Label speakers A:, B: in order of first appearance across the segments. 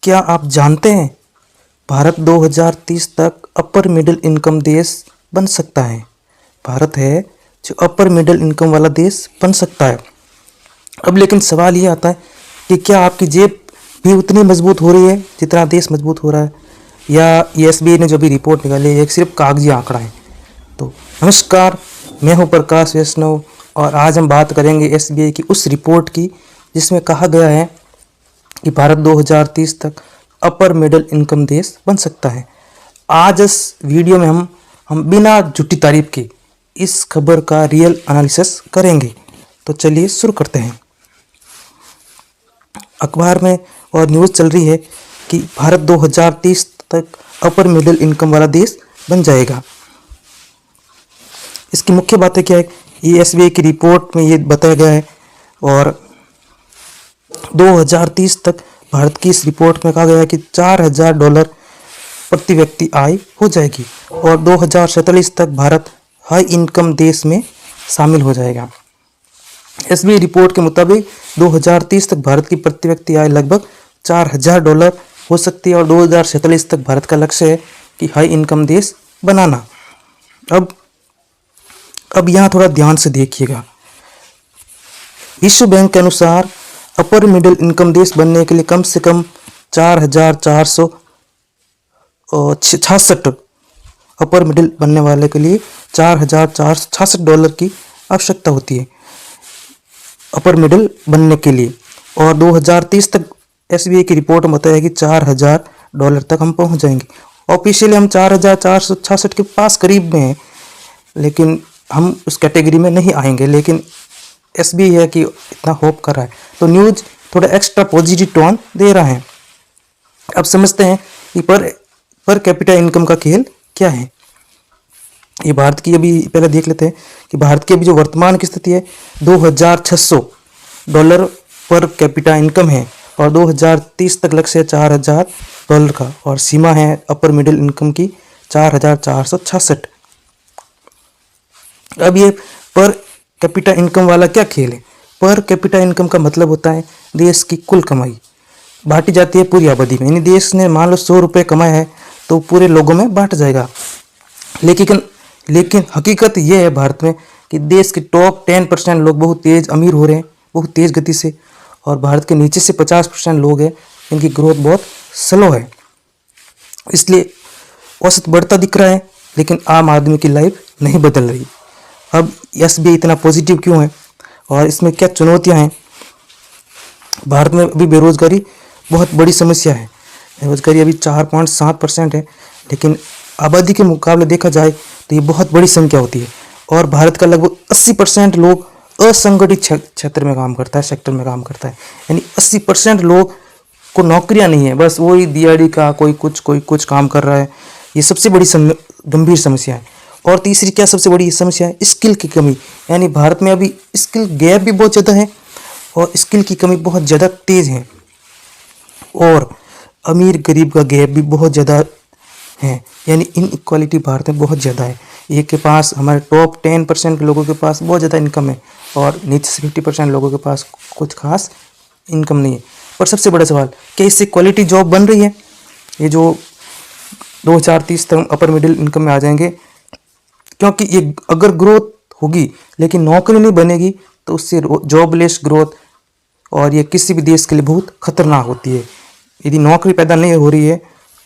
A: क्या आप जानते हैं भारत 2030 तक अपर मिडिल इनकम देश बन सकता है। भारत है जो अपर मिडिल इनकम वाला देश बन सकता है। अब लेकिन सवाल ये आता है कि क्या आपकी जेब भी उतनी मजबूत हो रही है जितना देश मजबूत हो रहा है, या ये एसबीआई ने जो भी रिपोर्ट निकाली है एक सिर्फ कागजी आंकड़ा है। तो नमस्कार, मैं हूं प्रकाश वैष्णव और आज हम बात करेंगे एसबीआई की उस रिपोर्ट की जिसमें कहा गया है कि भारत 2030 तक अपर मिडिल इनकम देश बन सकता है। आज इस वीडियो में हम बिना झूठी तारीफ के इस खबर का रियल एनालिसिस करेंगे। तो चलिए शुरू करते हैं। अखबार में और न्यूज़ चल रही है कि भारत 2030 तक अपर मिडिल इनकम वाला देश बन जाएगा। इसकी मुख्य बातें क्या है, ये एसबीआई की रिपोर्ट में ये बताया गया है और 2030 तक भारत की इस रिपोर्ट में कहा गया है कि $4,000 प्रति व्यक्ति आय हो जाएगी और 2047 तक भारत हाई इनकम देश में शामिल हो जाएगा। एसबीआई रिपोर्ट के मुताबिक 2030 तक भारत की प्रति व्यक्ति आय लगभग $4,000 हो सकती है और 2047 तक भारत का लक्ष्य है कि हाई इनकम देश बनाना। अब यहाँ थोड़ा ध्यान से देखिएगा। विश्व बैंक के अनुसार अपर मिडिल इनकम देश बनने के लिए कम से कम 4,466 अपर मिडिल बनने वाले के लिए $4,466 की आवश्यकता होती है अपर मिडिल बनने के लिए, और 2030 तक एसबीआई की रिपोर्ट में बताया कि $4,000 तक हम पहुंच जाएंगे। ऑफिशियली हम 4,466 के पास करीब में हैं, लेकिन हम उस कैटेगरी में नहीं आएंगे, लेकिन एसबीआई है कि इतना होप कर रहा है तो न्यूज़ थोड़ा एक्स्ट्रा पॉजिटिव टोन दे रहा है। अब समझते हैं कि पर कैपिटा इनकम का खेल क्या है। ये भारत की अभी पहले देख लेते हैं कि भारत की अभी जो वर्तमान की स्थिति है $2,600 पर कैपिटा इनकम है और 2030 तक लक्ष्य है $4,000 का, और सीमा है अपर मिडिल इनकम की 4,466। अब ये पर कैपिटा इनकम वाला क्या खेल है। पर कैपिटा इनकम का मतलब होता है देश की कुल कमाई बांटी जाती है पूरी आबादी में, यानी देश ने मान लो 100 रुपये कमाए हैं तो पूरे लोगों में बांट जाएगा। लेकिन हकीकत यह है भारत में कि देश के टॉप 10% लोग बहुत तेज अमीर हो रहे हैं, बहुत तेज गति से, और भारत के नीचे से 50% लोग हैं इनकी ग्रोथ बहुत स्लो है। इसलिए औसत बढ़ता दिख रहा है लेकिन आम आदमी की लाइफ नहीं बदल रही। अब एसबीआई इतना पॉजिटिव क्यों है और इसमें क्या चुनौतियां हैं। भारत में अभी बेरोजगारी बहुत बड़ी समस्या है। बेरोजगारी अभी 4.7% है, लेकिन आबादी के मुकाबले देखा जाए तो ये बहुत बड़ी संख्या होती है, और भारत का लगभग 80% लोग असंगठित क्षेत्र में काम करता है, सेक्टर में काम करता है, यानी 80% लोग को नौकरियां नहीं है, बस वही दिहाड़ी का कोई कुछ काम कर रहा है। ये सबसे बड़ी गंभीर समस्या है। और तीसरी क्या सबसे बड़ी समस्या है, स्किल की कमी, यानी भारत में अभी स्किल गैप भी बहुत ज़्यादा है और स्किल की कमी बहुत ज़्यादा तेज़ है, और अमीर गरीब का गैप भी बहुत ज़्यादा है, यानी इनइक्वालिटी भारत में बहुत ज़्यादा है। एक के पास हमारे टॉप 10% के लोगों के पास बहुत ज़्यादा इनकम है और नीचे से 50% लोगों के पास कुछ खास इनकम नहीं है। और सबसे बड़ा सवाल, क्या इससे क्वालिटी जॉब बन रही है। ये जो 2030 तक अपर मिडिल इनकम में आ जाएंगे, क्योंकि ये अगर ग्रोथ होगी लेकिन नौकरी नहीं बनेगी तो उससे जॉबलेस ग्रोथ, और ये किसी भी देश के लिए बहुत खतरनाक होती है। यदि नौकरी पैदा नहीं हो रही है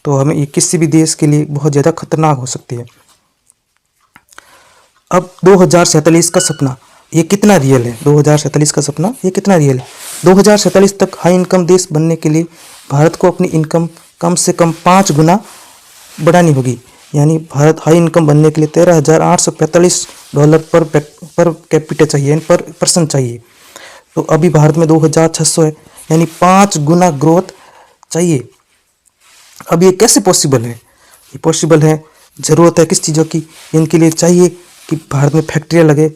A: तो हमें ये किसी भी देश के लिए बहुत ज़्यादा खतरनाक हो सकती है। अब 2047 का सपना ये कितना रियल है। 2047 का सपना ये कितना रियल है। 2047 तक हाई इनकम देश बनने के लिए भारत को अपनी इनकम कम से कम 5 गुना बढ़ानी होगी, यानी भारत हाई इनकम बनने के लिए $13,845 पर कैपिटा चाहिए, पर पर्सन चाहिए। तो अभी भारत में 2,600 है, यानी 5 गुना ग्रोथ चाहिए। अब ये कैसे पॉसिबल है। ये पॉसिबल है, ज़रूरत है किस चीज़ों की। इनके लिए चाहिए कि भारत में फैक्ट्रियाँ लगे,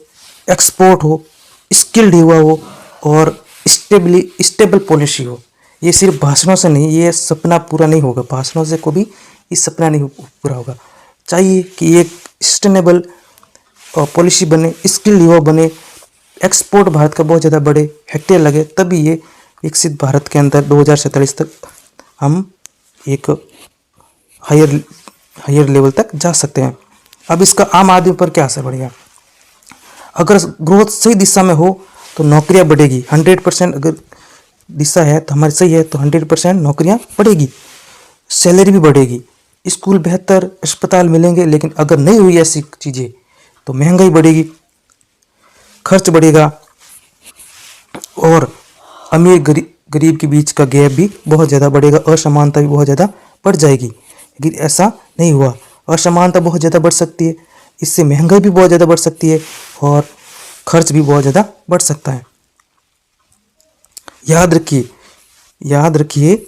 A: एक्सपोर्ट हो, स्किल्ड युवा हो और स्टेबल पॉलिसी हो। ये सिर्फ भाषणों से नहीं, ये सपना पूरा नहीं होगा, भाषणों से कभी ये सपना नहीं पूरा होगा। चाहिए कि एक सस्टेनेबल पॉलिसी बने, स्किल युवा बने, एक्सपोर्ट भारत का बहुत ज़्यादा बढ़े, फैक्ट्रियाँ लगे, तभी ये विकसित भारत के अंदर 2047 तक हम एक हायर लेवल तक जा सकते हैं। अब इसका आम आदमी पर क्या असर पड़ेगा? अगर ग्रोथ सही दिशा में हो तो नौकरियां बढ़ेगी। 100% अगर दिशा है तो हमारी सही है तो 100% नौकरियां बढ़ेगी, सैलरी भी बढ़ेगी, स्कूल बेहतर, अस्पताल मिलेंगे। लेकिन अगर नहीं हुई ऐसी चीज़ें तो महंगाई बढ़ेगी, खर्च बढ़ेगा और अमीर गरीब के बीच का गैप भी बहुत ज़्यादा बढ़ेगा, असमानता भी बहुत ज़्यादा बढ़ जाएगी। लेकिन ऐसा नहीं हुआ, असमानता बहुत ज़्यादा बढ़ सकती है, इससे महंगाई भी बहुत ज़्यादा बढ़ सकती है और खर्च भी बहुत ज़्यादा बढ़ सकता है। याद रखिए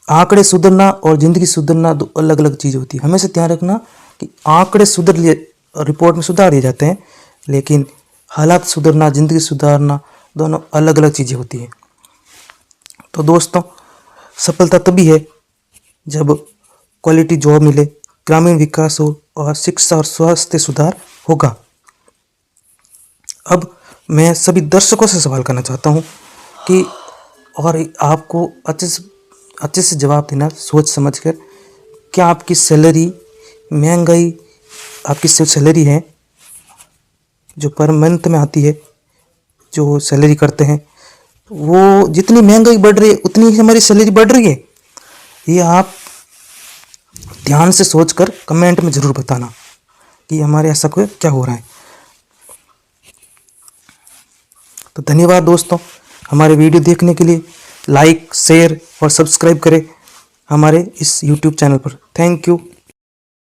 A: आंकड़े सुधरना और ज़िंदगी सुधरना दो अलग अलग चीज़ होती है। हमेशा ध्यान रखना कि आंकड़े सुधर लिए, रिपोर्ट में सुधार दिए जाते हैं, लेकिन हालात सुधरना, ज़िंदगी सुधारना दोनों अलग अलग चीज़ें होती हैं। तो दोस्तों, सफलता तभी है जब क्वालिटी जॉब मिले, ग्रामीण विकास हो और शिक्षा और स्वास्थ्य सुधार होगा। अब मैं सभी दर्शकों से सवाल करना चाहता हूँ कि और आपको अच्छे से जवाब देना सोच समझ कर। क्या आपकी सैलरी, महंगाई, आपकी जो सैलरी है जो पर मंथ में आती है, जो सैलरी करते हैं, वो जितनी महंगाई बढ़ रही है उतनी ही हमारी सैलरी बढ़ रही है? ये आप ध्यान से सोचकर कमेंट में ज़रूर बताना कि हमारे ऐसा कोई क्या हो रहा है। तो धन्यवाद दोस्तों, हमारे वीडियो देखने के लिए। लाइक, शेयर और सब्सक्राइब करें हमारे इस YouTube चैनल पर। Thank you.